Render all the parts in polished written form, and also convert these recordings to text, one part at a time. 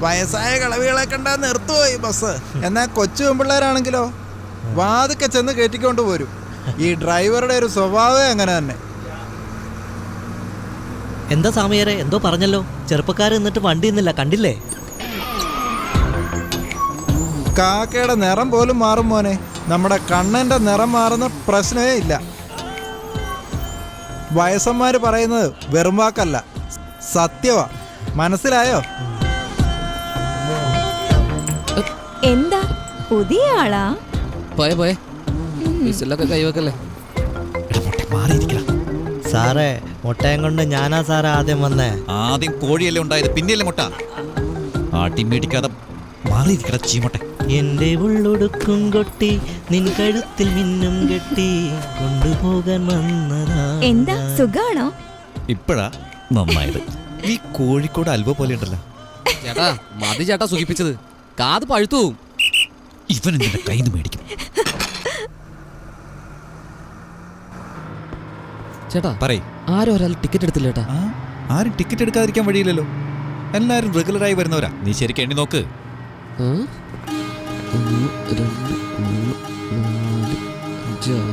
വയസ്സായ കളവികളെ കണ്ടാ നിർത്തുപോയി ബസ്. എന്നാ കൊച്ചു പെൺപിള്ളേരാണെങ്കിലോ വാതൊക്കെ ചെന്ന് കയറ്റിക്കൊണ്ട് പോരും. ഈ ഡ്രൈവറുടെ ഒരു സ്വഭാവം അങ്ങനെ തന്നെ. എന്താ സാമിയാരെ, എന്തോ പറഞ്ഞല്ലോ, ചെറുപ്പക്കാർ എന്നിട്ട് വണ്ടി ഇന്നില്ല, കണ്ടില്ലേ? കാക്കയുടെ നിറം പോലും മാറും മോനെ. നമ്മുടെ കണ്ണന്റെ നിറം മാറുന്ന പ്രശ്നമേ ഇല്ല. വയസ്സന്മാര് പറയുന്നത് വെറും വാക്കല്ല, സത്യവാ. മനസ്സിലായോ? എന്താ പുതിയ ആളാ? പോയെ കൈവക്കല്ലേ സാറേ, മുട്ടയും കൊണ്ട് ഞാനാ സാറേ ആദ്യം വന്നേ. ആദ്യം കോഴിയല്ലേ ഉണ്ടായത്, പിന്നെയല്ലേ മുട്ട. ആട്ടിമേടിക്കാതെ മാറിയിരിക്കട ചീമട്ടെ. എന്റെ ഉള്ളൊടുക്കും കൊട്ടി നിൻ കഴുത്തിൽ മിന്നും കെട്ടി കൊണ്ടുപോകാൻ വന്നതാ. എന്താ സുഖാണോ? ഇപ്പഴാ നന്നായത്. ഈ കോഴിക്കോട് അൽവ പോലെ ഉണ്ടല്ലോ. ചേട്ടാ മതി ചേട്ടാ സുഖിപ്പിച്ചത്, കാത് പഴുത്തു പോവും. ഇവൻ നിന്റെ കയ്യിൽ നിന്ന് മേടിക്കും. ചേട്ടാ പറയ്. ആരും ഒരാൾ ടിക്കറ്റ് എടുത്തില്ല ചേട്ടാ. ആരും ടിക്കറ്റ് എടുക്കാതിരിക്കാൻ വഴിയില്ലല്ലോ. എല്ലാരും റെഗുലറായി വരുന്നവരാ. നീ ശരിക്കും എണ്ണി നോക്ക്. 1 2 3 4 5 6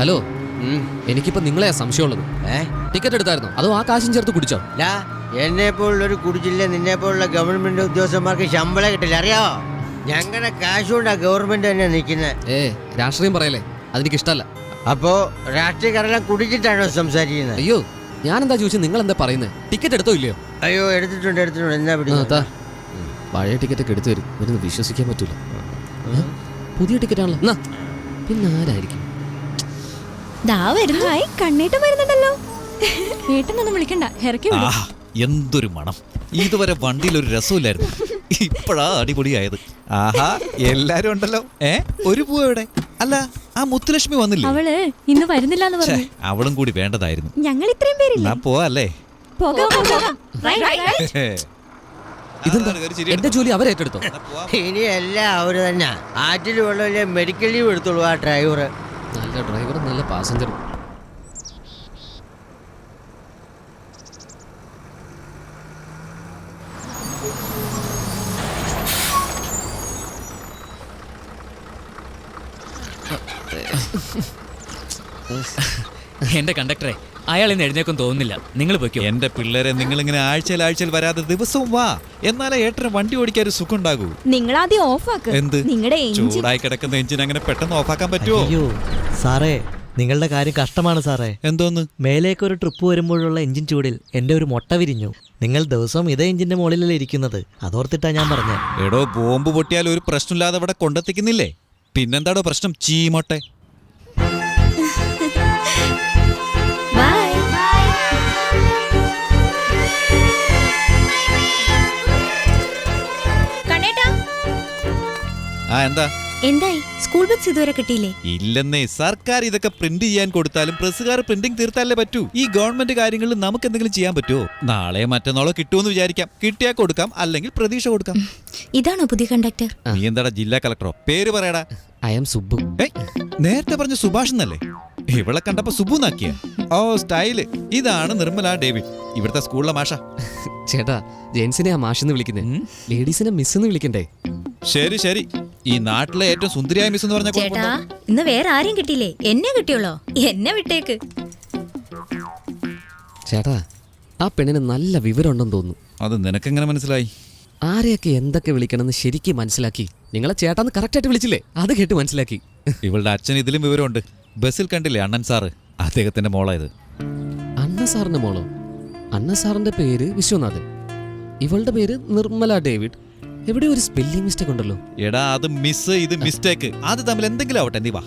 ഹലോ, എനിക്കിപ്പോ നിങ്ങളെ സംശയമുള്ളത്. ടിക്കറ്റ് എടുത്തായിരുന്നോ അതോ ആ കാശും ചേർത്ത് കുടിച്ചോ? എന്നെ പോലുള്ളൊരു കുടിച്ചില്ല. നിന്നെ പോലുള്ള ഗവൺമെന്റ് ഉദ്യോഗസ്ഥന്മാർക്ക് ശമ്പളം കിട്ടില്ല, അറിയോ? ഞങ്ങളുടെ കാശ് കൊണ്ടാ ഗവൺമെന്റ് തന്നെ നിൽക്കുന്നത്. രാഷ്ട്രീയം പറയല്ലേ, അതെനിക്ക് ഇഷ്ടമല്ല. അപ്പോ രാഷ്ട്രീയക്കാരെല്ലാം കുടിച്ചിട്ടാണോ സംസാരിക്കുന്നത്? അയ്യോ, ഞാനെന്താ ചോദിച്ചത്, നിങ്ങൾ എന്താ പറയുന്നത്? ടിക്കറ്റ് എടുത്തോ ഇല്ലയോ? അയ്യോ, എടുത്തിട്ടുണ്ട്. എന്നാ പിടിക്കാ? പഴയ ടിക്കറ്റ് ഒക്കെ എടുത്തു വരും, ഇവരൊന്നും വിശ്വസിക്കാൻ പറ്റൂല. പുതിയ ടിക്കറ്റ് ആണല്ലോ. പിന്നെ ആരായിരിക്കും? കണ്ണേട്ടം വരുന്നുണ്ടല്ലോ. ഏട്ടനൊന്നും വിളിക്കണ്ട, ഇറക്കി വിടും. എന്തൊരു മണം! ഇതുവരെ വണ്ടിയിൽ ഒരു രസമില്ലായിരുന്നു, ഇപ്പഴാ അടിപൊളിയായത്. ആഹാ, എല്ലാരും ഉണ്ടല്ലോ. ഒരു പൂവ് എവിടെ? അല്ല, ആ മുത്തുലക്ഷ്മി വന്നില്ലേ? അവള് ഇന്ന് വരുന്നില്ലാന്ന് പറഞ്ഞു. അവളും കൂടി വേണ്ടതായിരുന്നു. ഞങ്ങൾ ഇത്രയും പേരില്ല. പോവല്ലേ? എന്റെ ജോലി അവരേറ്റെടുത്തോ? ഇനി എല്ലാം അവര് തന്നെ. ആറ്റിൽ വെള്ളമില്ല, മെഡിക്കൽ ലീവ് എടുത്തോളൂ ആ ഡ്രൈവർ. നല്ല ഡ്രൈവർ, നല്ല പാസഞ്ചർ. എന്റെ കണ്ടക്ടറെ, അയാൾ ഇന്ന് എഴുന്നേക്കും തോന്നുന്നില്ല. നിങ്ങൾ പോയിക്കോ. എന്റെ പിള്ളേരെ, നിങ്ങൾ ഇങ്ങനെ ആഴ്ചയിൽ വരാതെ ദിവസവും വാ. എന്നാലേ ഏട്ടന് വണ്ടി ഓടിക്കാൻ ഒരു സുഖം ഉണ്ടാകൂ. നിങ്ങൾ ആദ്യം ഓഫാക്ക്. എന്ത്? നിങ്ങളുടെ ചൂടായി കിടക്കുന്ന എഞ്ചിൻ അങ്ങനെ പെട്ടെന്ന് ഓഫാക്കാൻ പറ്റുമോ? അയ്യോ സാറേ, നിങ്ങളുടെ കാര്യം കഷ്ടമാണ് സാറേ. എന്തോന്ന്? മേലേക്കൊരു ട്രിപ്പ് വരുമ്പോഴുള്ള എഞ്ചിൻ ചൂടിൽ എന്റെ ഒരു മുട്ട വിരിഞ്ഞു. നിങ്ങൾ ദിവസവും ഇതേ എഞ്ചിന്റെ മുകളിലല്ലേ ഇരിക്കുന്നത്, അതോർത്തിട്ടാ ഞാൻ പറഞ്ഞത്. എടോ, ബോംബ് പൊട്ടിയാൽ ഒരു പ്രശ്നമില്ലാതെ ഇവിടെ കൊണ്ടെത്തിക്കുന്നില്ലേ? പിന്നെന്താടോ പ്രശ്നം? ചീമോട്ടെ. എന്തായി? സ്കൂൾ ബുക്സ് ഇതുവരെ കിട്ടിയില്ലേ? ഇല്ലെന്നേ. സർക്കാർ ഇതൊക്കെ പ്രിന്റ് ചെയ്യാൻ കൊടുത്താലും പ്രസ്സുകാർ പ്രിന്റിംഗ് തീർത്താലേ പറ്റൂ. ഈ ഗവൺമെന്റ് കാര്യങ്ങളിൽ നമുക്ക് എന്തെങ്കിലും ചെയ്യാൻ പറ്റുമോ? നാളെ മറ്റന്നാളോ കിട്ടുമെന്ന് വിചാരിക്കാം. കിട്ടിയാൽ കൊടുക്കാം, അല്ലെങ്കിൽ പ്രതീക്ഷ കൊടുക്കാം. ഇതാണോ പുതിയ കണ്ടക്ടർ? നീ എന്താടാ ജില്ലാ കളക്ടറോ? പേര് പറയടാ. I am Subbu. നേരത്തെ പറഞ്ഞ സുഭാഷ് എന്നല്ലേ? ഇവളെ കണ്ടപ്പോ സുബ്ബു നാക്കിയ. ഓ, സ്റ്റൈല്. ഇതാണ് നിർമ്മല ഡേവിഡ്, ഇവിടുത്തെ സ്കൂളിലെ മാഷ. ചേട്ടാ, ജെൻസിനെ ആ മാഷെന്ന് വിളിക്കുന്നേ, ലേഡീസിനെ മിസ് എന്ന് വിളിക്കണ്ടേ? ശരി. ഈ നാട്ടിലെ ഏറ്റവും സുന്ദരിയായ മിസ് എന്ന് പറഞ്ഞ ചേട്ടാ, ഇന്ന് വേറെ ആരും കിട്ടിയില്ലേ? എന്നെ കിട്ടിയോളോ? എന്നെ വിട്ടേക്ക്. ചേട്ടാ, ആ പെണ്ണിന് നല്ല വിവരം ഉണ്ടെന്ന് തോന്നുന്നു. അത് നിനക്കെങ്ങനെ മനസ്സിലായി? ആരെയൊക്കെ എന്തൊക്കെ വിളിക്കണമെന്ന് ശരിക്കും മനസ്സിലാക്കി. നിങ്ങളെ ചേട്ടാന്ന് കറക്റ്റായിട്ട് വിളിച്ചില്ലേ, അത് കേട്ട് മനസ്സിലാക്കി. ഇവളുടെ അച്ഛൻ ഇതിലും വിവരമുണ്ട്. ബസ്സിൽ കണ്ടില്ലേ അണ്ണൻ സാറ്? അദ്ദേഹത്തിന്റെ മോളായത്. അണ്ണ സാറിന്റെ മോളോ? അണ്ണ സാറിന്റെ പേര് വിശ്വനാഥൻ, ഇവളുടെ പേര് നിർമ്മല ഡേവിഡ്. എവിടെ ഒരു സ്പെല്ലിംഗ് മിസ്റ്റേക്ക് ഉണ്ടല്ലോ. എടാ, അത് മിസ്, ഇത് മിസ്റ്റേക്ക്. അത് തമ്മിൽ എന്തെങ്കിലും ആവട്ടെ, നീ വാ.